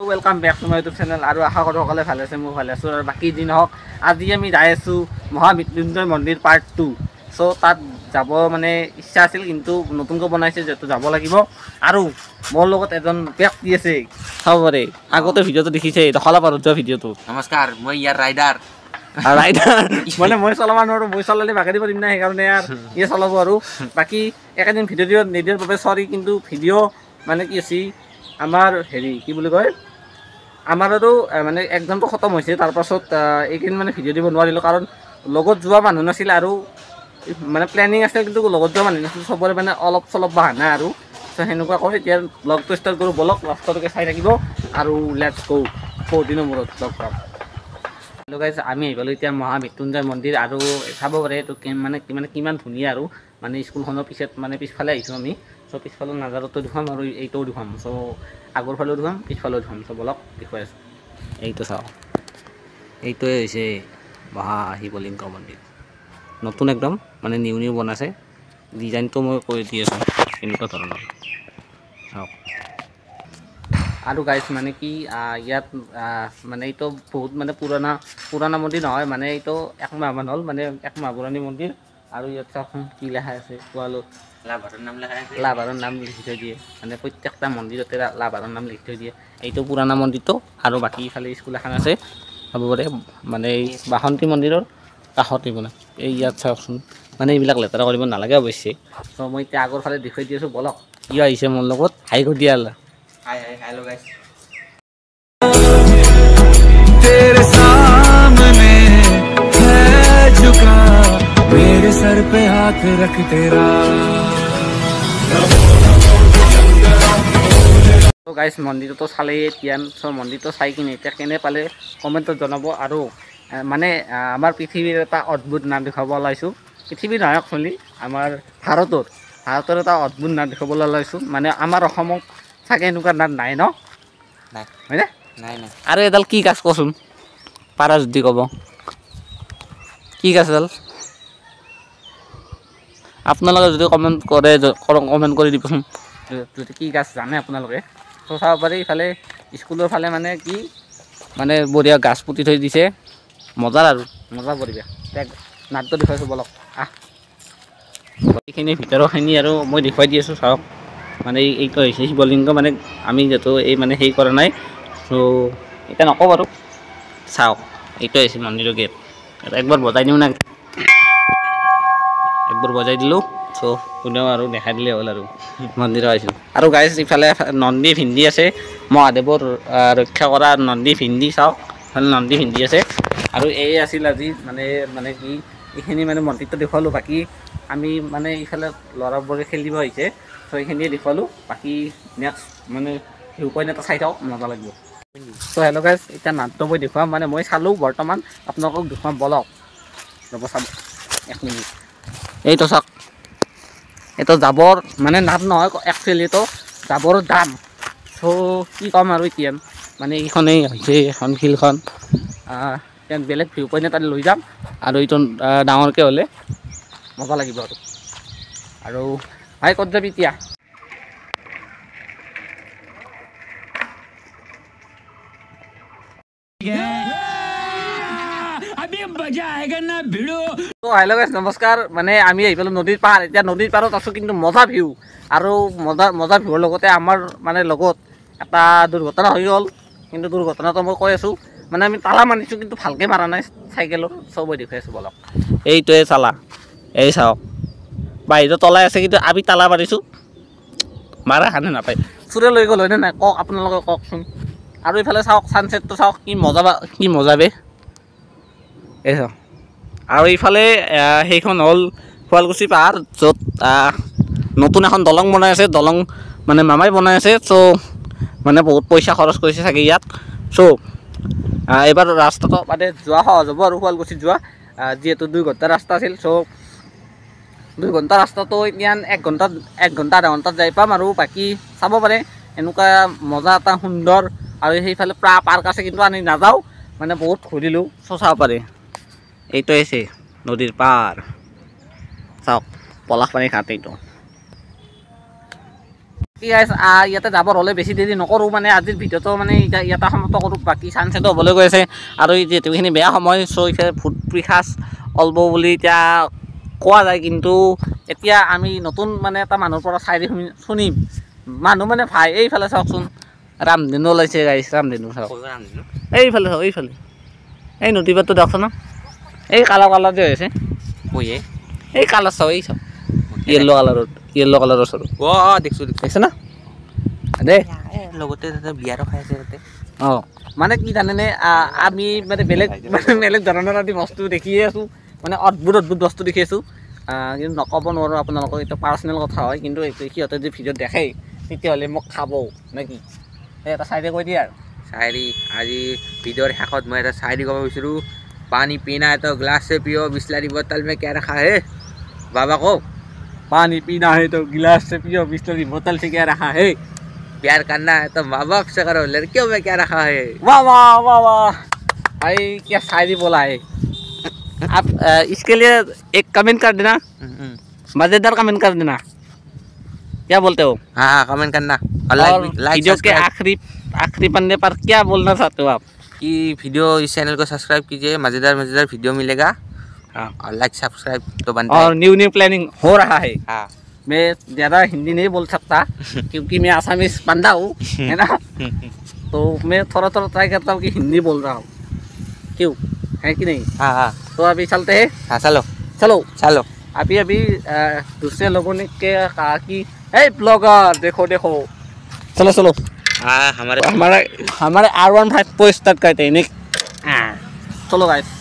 Welcome back to my YouTube channel আৰু আশা কৰোঁ সকলোৱে ভালে আছে মই ভালে আছোঁ আৰু বাকী দিন হওক আজি আমি যাই আছোঁ মহামৃত্যুঞ্জয় মন্দিৰ পাৰ্ট 2 সো তাত যাব মানে ইচ্ছা আছিল কিন্তু নতুনকৈ বনাইছে যেটো যাব লাগিব আৰু মোৰ লগত এজন ব্যক্তি আছে চাব পাৰে আগতে ভিডিওটো দেখিছে দখলা পাৰত যোৱা ভিডিওটো নমস্কাৰ মই ইয়াৰ ৰাইডাৰ মানে মই চলাব নোৱাৰোঁ মই চলালে বাগাৰি পাৰিম না সেইকাৰণে আৰু ইয়ে চলাব আৰু বাকী একেদিন ভিডিঅ' নিদিয়াৰ বাবে চৰি কিন্তু ভিডিঅ' মানে কি আছে আমাৰ হেৰি কি বুলি কয় আমাৰ আৰু মানে এক্সামটো খতম হৈছে তাৰ পাছত এইকেইদিন মানে ভিডিঅ' দিব নোৱাৰিলোঁ কাৰণ লগত যোৱা মানুহ নাছিল আৰু মানে প্লেনিং আছে কিন্তু লগত যোৱা মানুহ নাছিল চবৰে মানে অলপ চলপ বাহানা আৰু চ' সেনেকুৱা কৰি এতিয়া ব্লগটো ষ্টাৰ্ট কৰোঁ বলক লাষ্টলৈকে চাই থাকিব আৰু লেটছ গো বহুত দিনৰ মূৰত লগ পাম। হেল্ল' গাইজ আমি আহি পালোঁ এতিয়া মহামৃত্যুঞ্জয় মন্দিৰ আৰু চাব পাৰে এইটো মানে কিমান ধুনীয়া আৰু মানে স্কুলখনৰ পিছফালে আহিছোঁ আমি চ' পিছফালৰ নাজাৰতো দেখুৱাম আৰু এইটোও দেখুৱাম চ' আগৰ ফালেও দেখুৱাম পিছফালেও দেখুৱাম চ' বলক দেখুৱাই আছোঁ এইটো চাওক এইটোৱে হৈছে মহাশিৱলিংগ মন্দিৰ নতুন একদম মানে নিউ বনাইছে ডিজাইনটো মই কৈ দি আছোঁ এনেকুৱা ধৰণৰ চাওক আৰু গাইজ মানে কি ইয়াত মানে এইটো বহুত মানে পুৰণা মন্দিৰ নহয় মানে এইটো একমাহমান হ'ল মানে একমাহ পুৰণি মন্দিৰ আৰু ইয়াত চাওকচোন কি লেখা আছে কোৱালো লাভাৰৰ নাম লিখি থৈ দিয়ে মানে প্ৰত্যেকটা মন্দিৰতে লাভাৰৰ নাম লিখি থৈ দিয়ে এইটো পুৰণা মন্দিৰটো আৰু বাকী ইফালে স্কুল এখন আছে চাব পাৰে মানে এই বাসন্তী মন্দিৰৰ কাষতে বনাই এই ইয়াত চাওকচোন মানে এইবিলাক লেতেৰা কৰিব নালাগে অৱশ্যে চ' মই এতিয়া আগৰ ফালে দেখুৱাই দি আছোঁ বলক কি আহিছে মোৰ লগত হাই কৰি দিয়া हेलो गाइस तेरे सामने है झुका मेरे सर पे हाथ रख तेरा তো গাইজ মন্দিৰটো চালেই এতিয়া চ' মন্দিৰটো চাই কিনে এতিয়া কেনে পালে কমেণ্টত জনাব আৰু মানে আমাৰ পৃথিৱীৰ এটা অদ্ভুত নাম দেখুৱাব ওলাইছোঁ পৃথিৱীৰ নহয় একচুৱেলি আমাৰ ভাৰতৰ এটা অদ্ভুত নাম দেখুৱাবলৈ ওলাইছোঁ মানে আমাৰ অসমত চাগে এনেকুৱা নাম নাই ন নাই হয়নে নাই আৰু এডাল কি গাছ কচোন পাৰা যদি ক'ব কি গাছ এডাল আপোনালোকে যদি কমেণ্ট কৰি দিবচোন যদি কি গাছ জানে আপোনালোকে তো চাব পাৰি ইফালে স্কুলৰ ফালে মানে কি মানে বঢ়িয়া গাছ পুতি থৈ দিছে মজাৰ আৰু মজা পৰিৱেশ নাটটো দেখুৱাইছোঁ বলক এইখিনি ভিতৰৰখিনি আৰু মই দেখুৱাই দি আছোঁ চাওক মানে এইটো হৈছে শিৱলিংগ মানে আমি যিহেতু এই মানে হেৰি কৰা নাই চ' এতিয়া নকওঁ বাৰু চাওক এইটো হৈছে মন্দিৰৰ গেট একবাৰ বজাই দিওঁ না একবাৰ বজাই দিলোঁ চ' কোনেও আৰু দেখাই দিলে হ'ল আৰু মন্দিৰ আহিছোঁ আৰু গাইজ ইফালে নন্দী ভিন্দি আছে মহাদেৱৰ ৰক্ষা কৰা নন্দী ভিন্দি চাওক ইফালে নন্দী ভিন্দি আছে আৰু এই আছিল আজি মানে কি এইখিনি মানে মন্দিৰটো দেখুৱালোঁ বাকী আমি মানে ইফালে ল'ৰাবোৰে খেলিব আহিছে চ' এইখিনিয়ে দেখুৱালোঁ বাকী নেক্সট মানে ভিউ পইণ্ট এটা চাই থাকক মজা লাগিব চ' হেল্ল' গাইজ এতিয়া নাটটো মই দেখুৱাম মানে মই চালোঁ বৰ্তমান আপোনালোকক দেখুৱাম বলক ৰ'ব চাব এক মিনিট এইটো চাওক এইটো জাবৰ মানে নাট নহয় একচুৱেলি এইটো জাবৰৰ দাম চ' কি ক'ম আৰু এতিয়া মানে এইখনেই হৈছে এখন ফিল্ডখন বেলেগ ভিউ পইণ্ট এটা লৈ যাম আৰু এইটো ডাঙৰকৈ হ'লে মজা লাগিব আৰু ভাই ক'ত যাবি এতিয়া হেল্ল' গাইজ নমস্কাৰ মানে আমি আহি পালোঁ নদীৰ পাৰ এতিয়া নদীৰ পাৰত আছোঁ কিন্তু মজা ভিউ আৰু মজা ভিউৰ লগতে আমাৰ মানে লগত এটা দুৰ্ঘটনা হৈ গ'ল কিন্তু দুৰ্ঘটনাটো মই কৈ আছোঁ মানে আমি তালা মাৰিছোঁ কিন্তু ভালকৈ মাৰা নাই চাইকেলৰ চব মই দেখুৱাই আছোঁ বলক এইটোৱে চালা এই চাওক বাহিৰত তলাই আছে কিন্তু আমি তালা মাৰিছোঁ মাৰা খানে নাপায় চোৰে লৈ গ'ল হয়নে নাই কওক আপোনালোকে কওকচোন আৰু এইফালে চাওক ছানছেটটো চাওক কি মজা বে এই চাওক আৰু এইফালে সেইখন হ'ল শুৱালকুছি পাহাৰ য'ত নতুন এখন দলং বনাই আছে দলং মানে মামাই বনাই আছে চ' মানে বহুত পইচা খৰচ কৰিছে চাগে ইয়াত চ' এইবাৰ ৰাস্তাটো মানে যোৱা সহজ হ'ব আৰু শুৱালকুছিত যোৱা যিহেতু 2 ঘণ্টা ৰাস্তা আছিল চ' 2 ঘণ্টা ৰাস্তাটো এতিয়া 1 ঘণ্টা আধা ঘণ্টাত যাই পাম আৰু বাকী চাব পাৰে এনেকুৱা মজা এটা সুন্দৰ আৰু সেইফালে পাৰ্ক আছে কিন্তু আমি নাযাওঁ মানে বহুত ঘূৰিলোঁ চ' চাব পাৰে এইটো হৈছে নদীৰ পাৰ চাওক পলাশপানী ঘাট এইটো বাকী গাইছ ইয়াতে যাবৰ হ'লে বেছি দেৰি নকৰোঁ মানে আজিৰ ভিডিঅ'টো মানে ইয়াতে সমাপ্ত কৰোঁ বাকী ছানছেটো হ'বলৈ গৈ আছে আৰু যিহেতুখিনি বেয়া সময় চ' এতিয়া ভূত পিশাচ অলব বুলি এতিয়া কোৱা যায় কিন্তু এতিয়া আমি নতুন মানে এটা মানুহৰ পৰা চাই শুনিম মানুহ মানে ভাই এইফালে চাওকচোন ৰামধেনু ওলাইছে গাইছ ৰামধেনু চাওক এইফালে চাওক এইফালে এই নদী পাতটো দেখোন এই কালাৰ কালাৰ যে হৈছে এই কালাৰ চাওক এই চাওক য়েল্ল' কালাৰৰ ওচৰত দেখছো দেখিছে না দে লগতে বিয়াৰো খাই আছে তাতে অঁ মানে কি জানেনে আমি মানে বেলেগ ধৰণৰ আদি বস্তু দেখিয়ে আছোঁ মানে অদ্ভুত বস্তু দেখি আছোঁ কিন্তু নক'ব নোৱাৰোঁ আপোনালোকক এইটো পাৰ্চনেল কথা হয় কিন্তু সিহঁতে যদি ভিডিঅ'ত দেখে তেতিয়াহ'লে মোক খাব নে কি এই এটা চাইডে কৈ দিয়ে আৰু চাইৰি আজি ভিডিঅ'ৰ শেষত মই এটা চাইৰি ক'ব বিচাৰোঁ পানী পিনা তো গ্লাছ से पियो बिस्लरी बोतल में क्या रखा है बाबा को पानी पीना है तो गिलास से पियो बिस्लरी बोतल से क्या रखा है प्यार करना है तो माँ बाप से करो लड़कियों में क्या रखा है वाह वाह वाह वाह भाई क्या शायरी बोला है आप इसके लिए एक कमेंट कर देना मज़ेदार कमेंट कर देना क्या बोलते हो हाँ कमेंट करना और वीडियो के आखिरी पन्ने पर क्या बोलना चाहते हो आप कि वीडियो इस चैनल को सब्सक्राइब कीजिए मज़ेदार वीडियो मिलेगा हाँ और लाइक सब्सक्राइब तो बनता है और न्यू प्लानिंग हो रहा है हाँ मैं ज़्यादा हिंदी नहीं बोल सकता क्योंकि मैं आसामीज बंदा हूँ है ना तो मैं थोड़ा ट्राई करता हूँ कि हिंदी बोल रहा हूँ क्यों है कि नहीं हाँ हाँ तो अभी चलते हैं हाँ चलो चलो चलो अभी दूसरे लोगों ने क्या कहा कि हे ब्लॉगर देखो देखो चलो चलो हाँ हमारे हमारे R15 को स्टार्ट करते हैं चलो गाइस